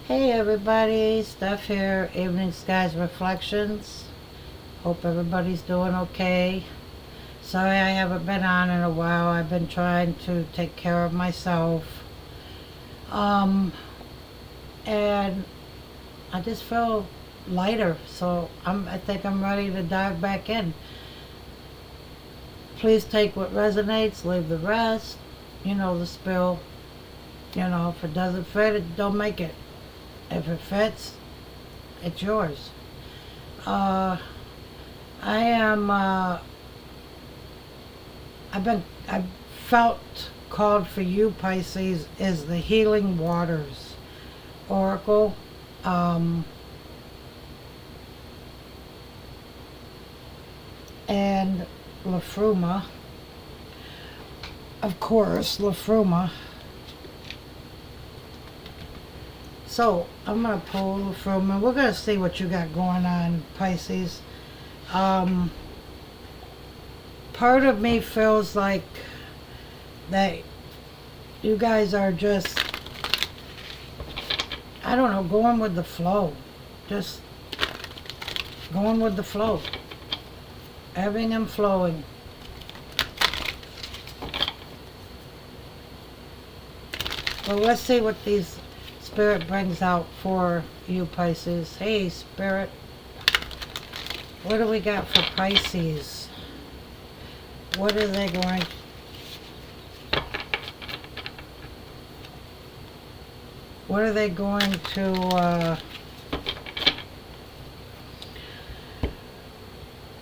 Hey everybody, Stef here, Evening Skies Reflections. Hope everybody's doing okay. Sorry I haven't been on in a while. I've been trying to take care of myself. And I just feel lighter, so I think I'm ready to dive back in. Please take what resonates, leave the rest. You know the spill. If it doesn't fit, don't make it. If it fits, it's yours. I am, I've felt called for you, Pisces, is the Healing Waters Oracle. And Lafruma, of course, Lafruma. So I'm going to pull from, and we're going to see what you got going on, Pisces. Part of me feels like that you guys are just, I don't know, going with the flow. Just going with the flow. Ebbing and flowing. Well, let's see what these Spirit brings out for you, Pisces. Hey, Spirit. What do we got for Pisces? What are they going... What are they going to...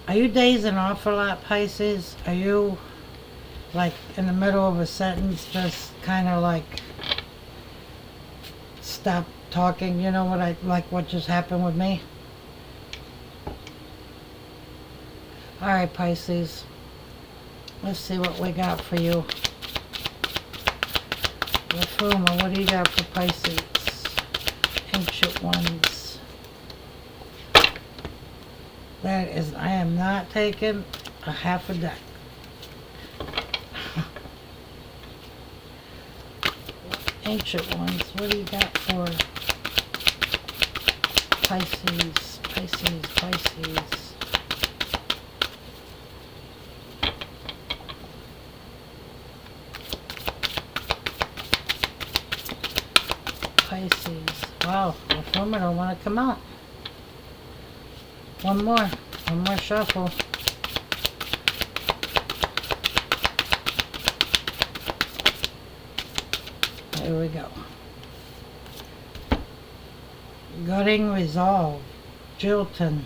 Are you dazing off a lot, Pisces? Are you, like, in the middle of a sentence, just kind of like... stop talking? You know what just happened with me? Alright, Pisces. Let's see what we got for you. Lafruma, what do you got for Pisces? Ancient ones. That is, I am not taking a half a deck. Ancient ones, what do you got for Pisces, Pisces, Pisces? Pisces. Wow, the former don't want to come out. One more shuffle. Here we go. Gutting resolve. Jilton.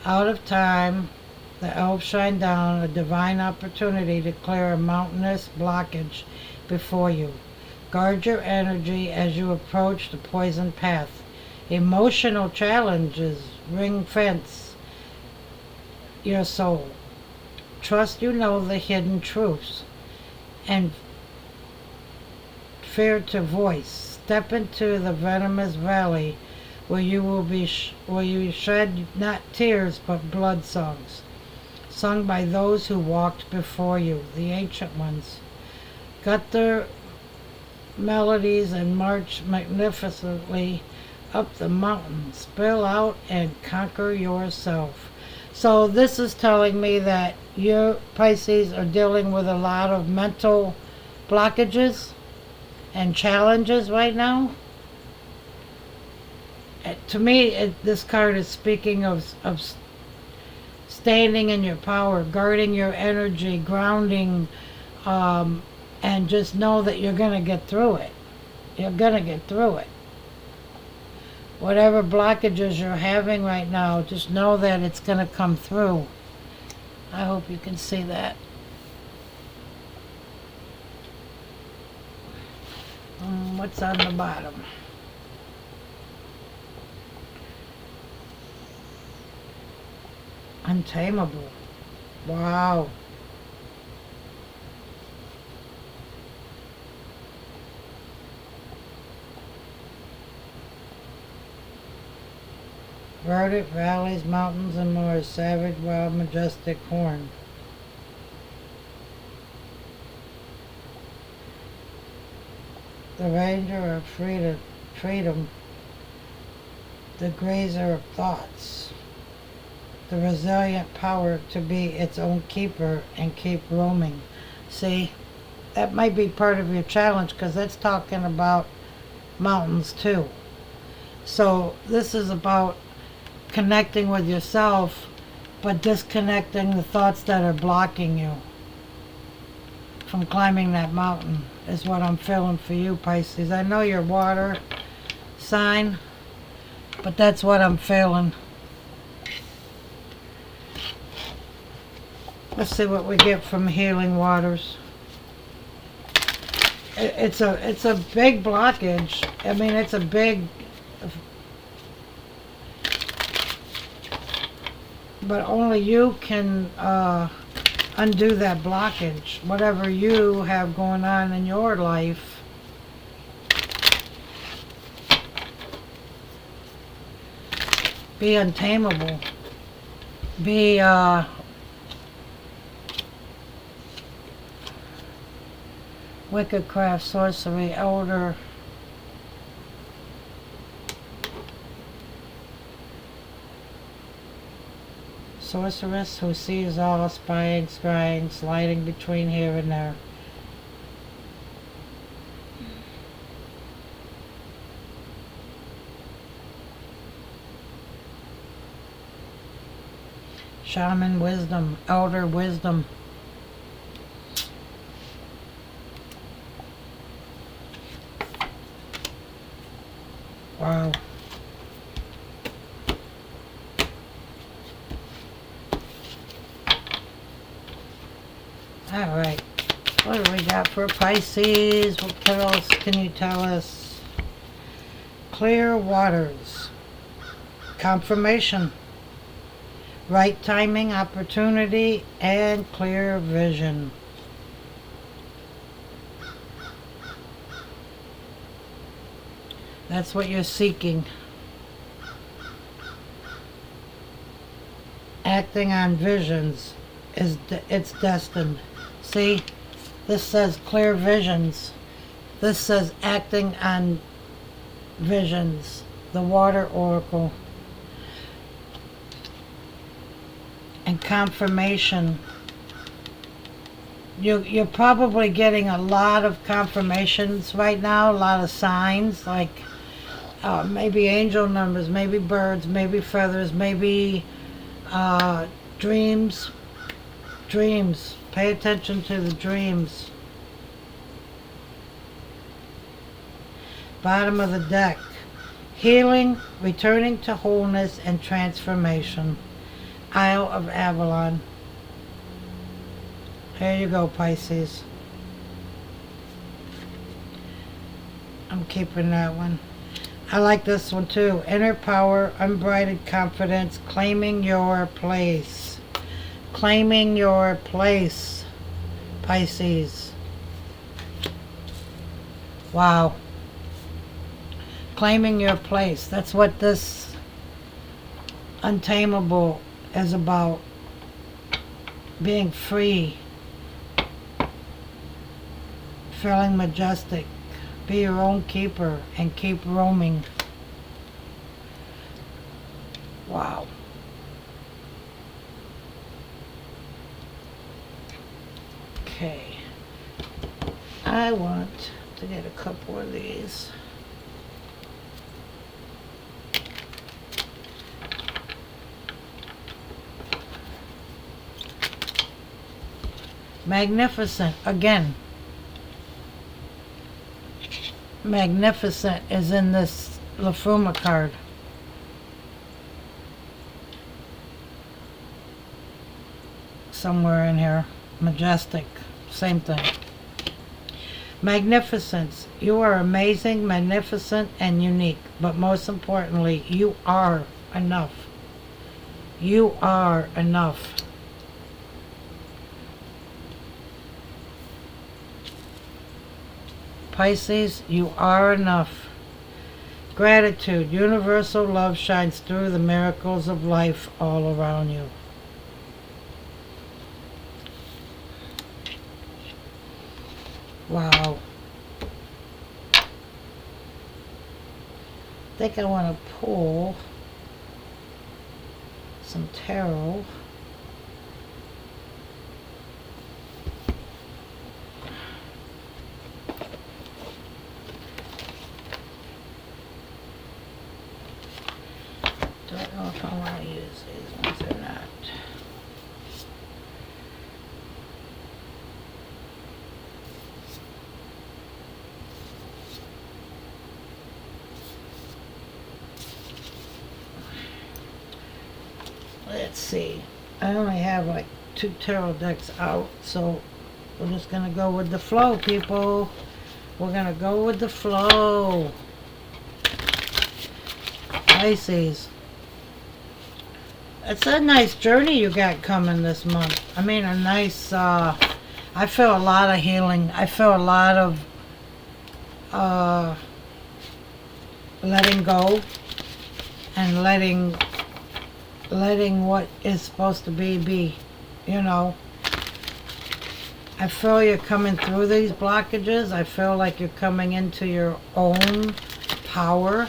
Out of time, the elves shine down a divine opportunity to clear a mountainous blockage before you. Guard your energy as you approach the poison path. Emotional challenges ring fence your soul. Trust you know the hidden truths and fear to voice. Step into the venomous valley where you shed not tears but blood songs, sung by those who walked before you, the ancient ones. Gut their melodies and march magnificently up the mountain. Spill out and conquer yourself. So this is telling me that you, Pisces, are dealing with a lot of mental blockages and challenges right now. To me, this card is speaking of standing in your power, guarding your energy, grounding, and just know that you're going to get through it. You're going to get through it. Whatever blockages you're having right now, just know that it's going to come through. I hope you can see that. What's on the bottom? Untamable. Wow. Verdant valleys, mountains, and more. Savage, wild, majestic horn. The ranger are free to freedom, the grazer of thoughts, the resilient power to be its own keeper and keep roaming. See, that might be part of your challenge because that's talking about mountains too. So this is about connecting with yourself, but disconnecting the thoughts that are blocking you from climbing that mountain is what I'm feeling for you, Pisces. I know you're water sign, but that's what I'm feeling. Let's see what we get from Healing Waters. It's a big blockage. I mean, it's a big, but only you can undo that blockage. Whatever you have going on in your life, be untamable. Be wicked craft, sorcery, elder, sorceress who sees all, spying, scrying, sliding between here and there. Shaman wisdom, elder wisdom. Wow. All right. What do we got for Pisces? What else can you tell us? Clear waters. Confirmation. Right timing, opportunity, and clear vision. That's what you're seeking. Acting on visions it's destined. See, this says clear visions. This says acting on visions. The water oracle. And confirmation. You're probably getting a lot of confirmations right now, a lot of signs, like maybe angel numbers, maybe birds, maybe feathers, maybe dreams. Dreams. Pay attention to the dreams. Bottom of the deck. Healing, returning to wholeness, and transformation. Isle of Avalon. There you go, Pisces. I'm keeping that one. I like this one too. Inner power, unbridled confidence, claiming your place. Claiming your place, Pisces. Wow. Claiming your place. That's what this untamable is about. Being free. Feeling majestic. Be your own keeper and keep roaming. Wow. Okay. I want to get a couple of these. Magnificent. Again. Magnificent is in this Lafuma card. Somewhere in here. Majestic. Same thing. Magnificence. You are amazing, magnificent, and unique. But most importantly, you are enough. You are enough. Pisces, you are enough. Gratitude. Universal love shines through the miracles of life all around you. Wow. I think I want to pull some tarot. Don't know if I want to use these ones or not. Let's see. I only have like 2 tarot decks out, so we're just going to go with the flow, people. We're going to go with the flow. Pisces. It's a nice journey you got coming this month. I mean, a nice, I feel a lot of healing. I feel a lot of letting go and letting what is supposed to be, you know. I feel you're coming through these blockages. I feel like you're coming into your own power.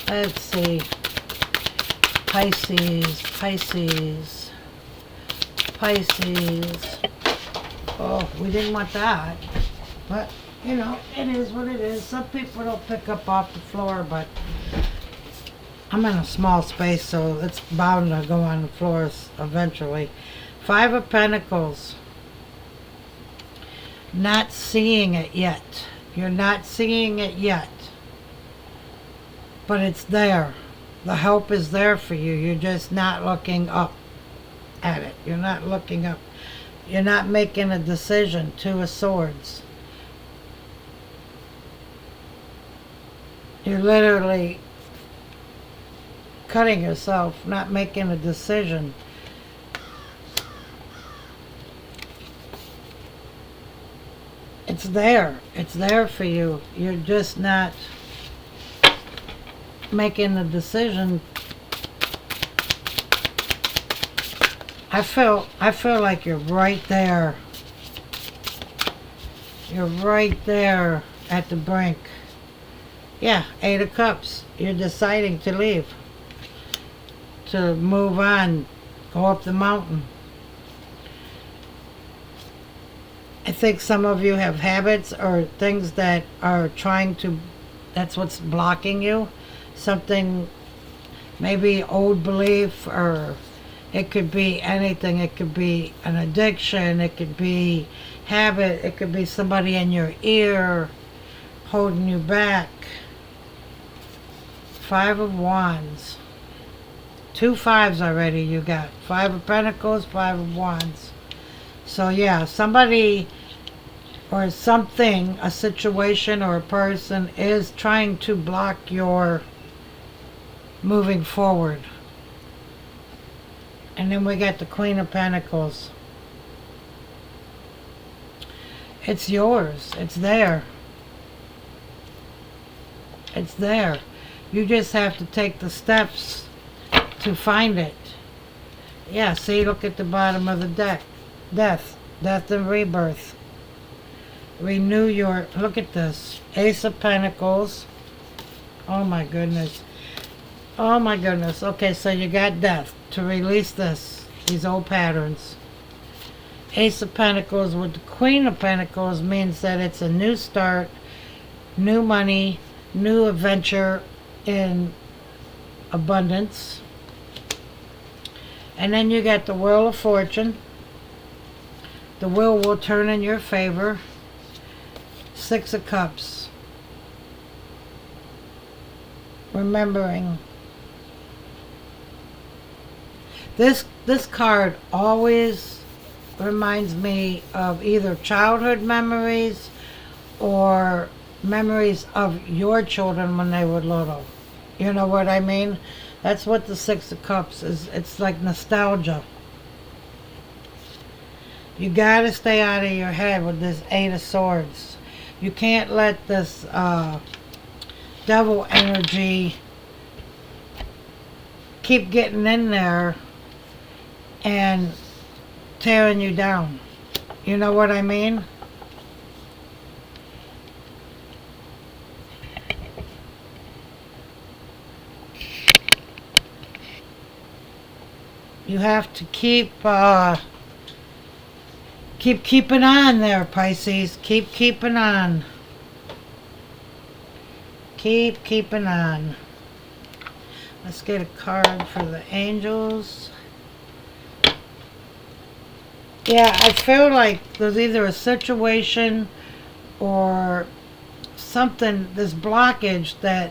Let's see. Pisces, Pisces, Pisces. Oh, we didn't want that. But, you know, it is what it is. Some people don't pick up off the floor, but I'm in a small space, so it's bound to go on the floors eventually. 5 of Pentacles. Not seeing it yet. You're not seeing it yet. But it's there. The help is there for you. You're just not looking up at it. You're not looking up. You're not making a decision. 2 of Swords. You're literally cutting yourself, not making a decision. It's there. It's there for you. You're just not making the decision. I feel like you're right there. You're right there at the brink. Yeah, 8 of Cups. You're deciding to leave. To move on. Go up the mountain. I think some of you have habits or things that are trying to, that's what's blocking you. Something, maybe old belief, or it could be anything. It could be an addiction, it could be habit, it could be somebody in your ear holding you back. 5 of Wands. 2 5s already you got. 5 of Pentacles, 5 of Wands. So yeah, somebody or something, a situation or a person is trying to block your moving forward. And then we got the Queen of Pentacles. It's yours. It's there. It's there. You just have to take the steps to find it. Yeah, see, look at the bottom of the deck. Death. Death and rebirth. Renew your, look at this. Ace of Pentacles. Oh my goodness. Oh my goodness. Okay, so you got death to release these old patterns. Ace of Pentacles with the Queen of Pentacles means that it's a new start, new money, new adventure in abundance. And then you got the Wheel of Fortune. The wheel will turn in your favor. 6 of Cups. Remembering. This card always reminds me of either childhood memories or memories of your children when they were little. You know what I mean? That's what the 6 of Cups is. It's like nostalgia. You gotta stay out of your head with this 8 of Swords. You can't let this devil energy keep getting in there and tearing you down. You know what I mean? You have to keep keeping on there, Pisces. Keep keeping on. Keep keeping on. Let's get a card for the angels. Yeah, I feel like there's either a situation or something, this blockage that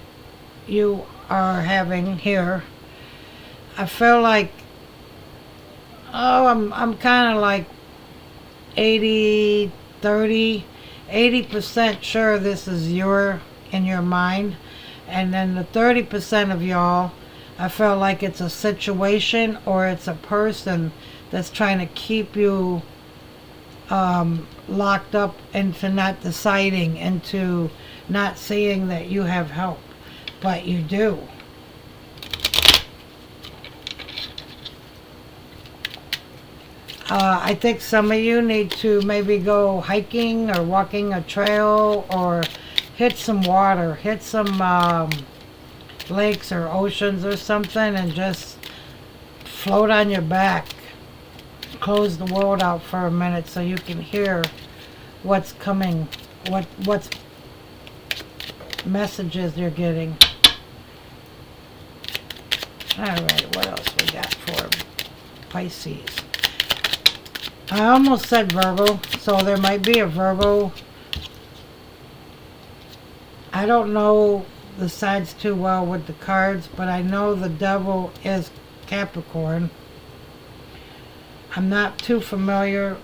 you are having here. I feel like, I'm kind of like 80, 30, 80% sure this is in your mind. And then the 30% of y'all, I feel like it's a situation or it's a person that's trying to keep you locked up into not deciding, into not seeing that you have help. But you do. I think some of you need to maybe go hiking or walking a trail or hit some water, hit some lakes or oceans or something, and just float on your back. Close the world out for a minute so you can hear what's coming, what's messages you're getting. Alright, what else we got for Pisces? I almost said Virgo, so there might be a Virgo. I don't know the signs too well with the cards, but I know the devil is Capricorn. I'm not too familiar.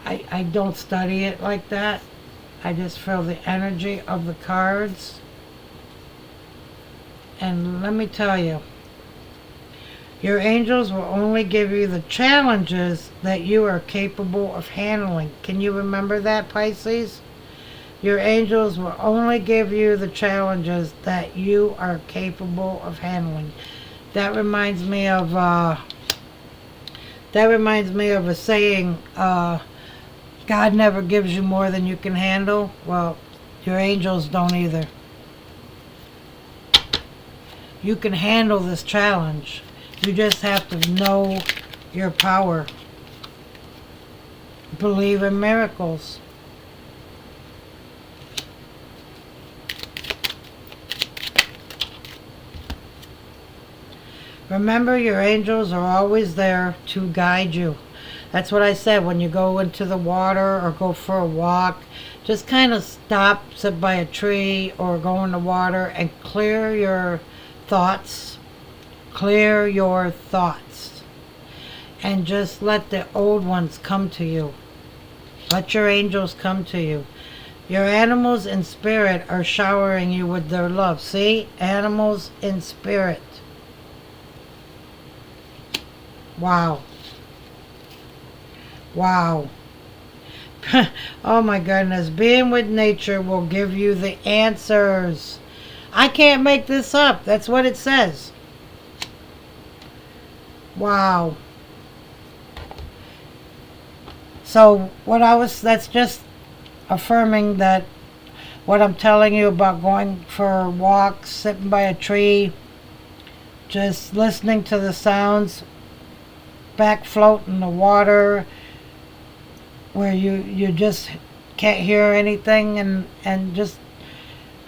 I don't study it like that. I just feel the energy of the cards. And let me tell you, your angels will only give you the challenges that you are capable of handling. Can you remember that, Pisces? Your angels will only give you the challenges that you are capable of handling. That reminds me of a saying, God never gives you more than you can handle. Well, your angels don't either. You can handle this challenge. You just have to know your power. Believe in miracles. Remember, your angels are always there to guide you. That's what I said. When you go into the water or go for a walk, just kind of stop, sit by a tree or go in the water and clear your thoughts. Clear your thoughts. And just let the old ones come to you. Let your angels come to you. Your animals in spirit are showering you with their love. See? Animals in spirit. Wow. Wow. Oh my goodness. Being with nature will give you the answers. I can't make this up. That's what it says. Wow. So that's just affirming that what I'm telling you about going for walks, sitting by a tree, just listening to the sounds, back float in the water where you just can't hear anything, and just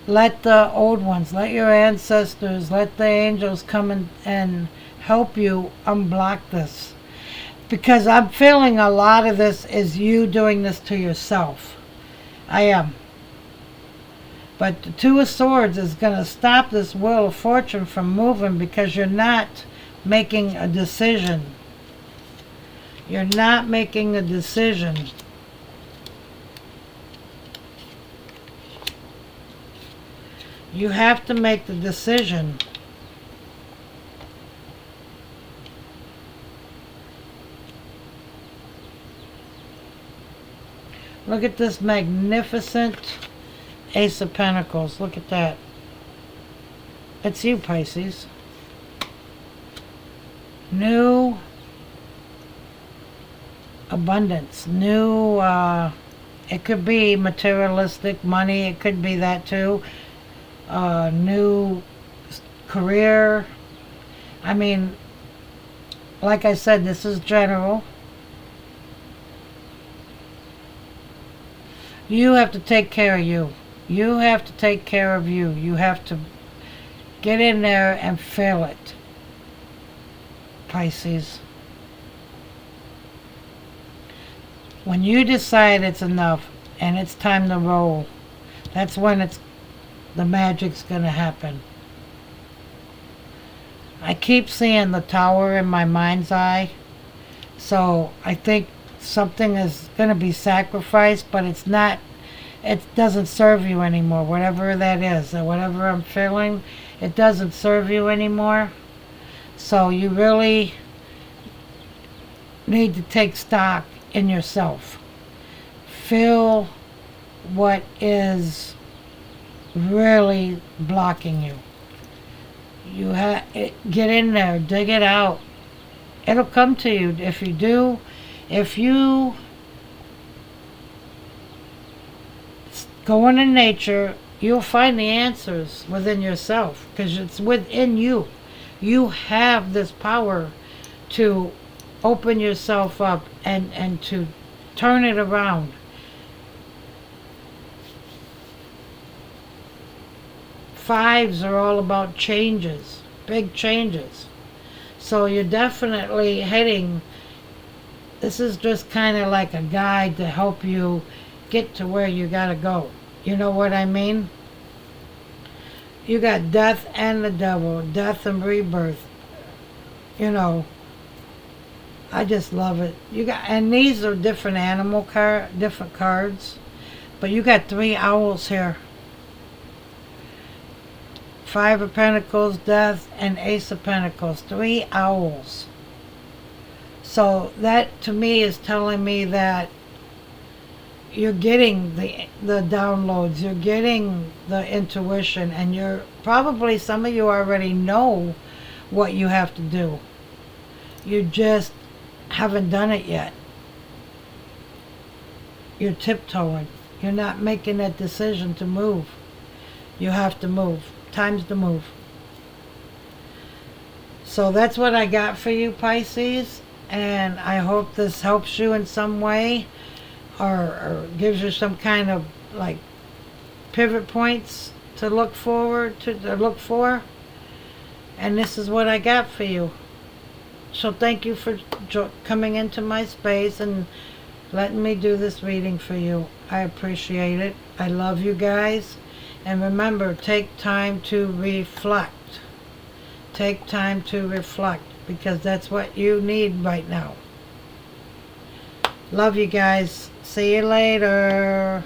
let the old ones, let your ancestors, let the angels come and help you unblock this. Because I'm feeling a lot of this is you doing this to yourself. I am. But the Two of Swords is going to stop this Wheel of Fortune from moving because you're not making a decision. You're not making a decision. You have to make the decision. Look at this magnificent Ace of Pentacles. Look at that. It's you, Pisces. new abundance, new, it could be materialistic money, it could be that too, new career. I mean, like I said, this is general. You have to take care of you. You have to take care of you. You have to get in there and feel it, Pisces. When you decide it's enough and it's time to roll, that's when the magic's going to happen. I keep seeing the tower in my mind's eye, so I think something is going to be sacrificed, but it's not, it doesn't serve you anymore, whatever that is, or whatever I'm feeling, it doesn't serve you anymore. So you really need to take stock in yourself. Feel what is really blocking you. Get in there, dig it out. It'll come to you if you do. If you go into nature, you'll find the answers within yourself, because it's within you. You have this power to open yourself up and to turn it around. Fives are all about changes, big changes. So you're definitely heading, this is just kind of like a guide to help you get to where you gotta go. You know what I mean? You got death and the devil, death and rebirth. You know, I just love it. And these are different different cards, but you got 3 owls here. 5 of Pentacles, Death, and Ace of Pentacles. 3 owls. So that to me is telling me that you're getting the downloads, you're getting the intuition, and you're probably, some of you already know what you have to do. You just haven't done it yet. You're tiptoeing. You're not making that decision to move. You have to move. Time's to move. So that's what I got for you, Pisces, and I hope this helps you in some way, or gives you some kind of like pivot points to look forward to look for. And this is what I got for you. So thank you for coming into my space and letting me do this reading for you. I appreciate it. I love you guys. And remember, take time to reflect. Take time to reflect, because that's what you need right now. Love you guys. See you later.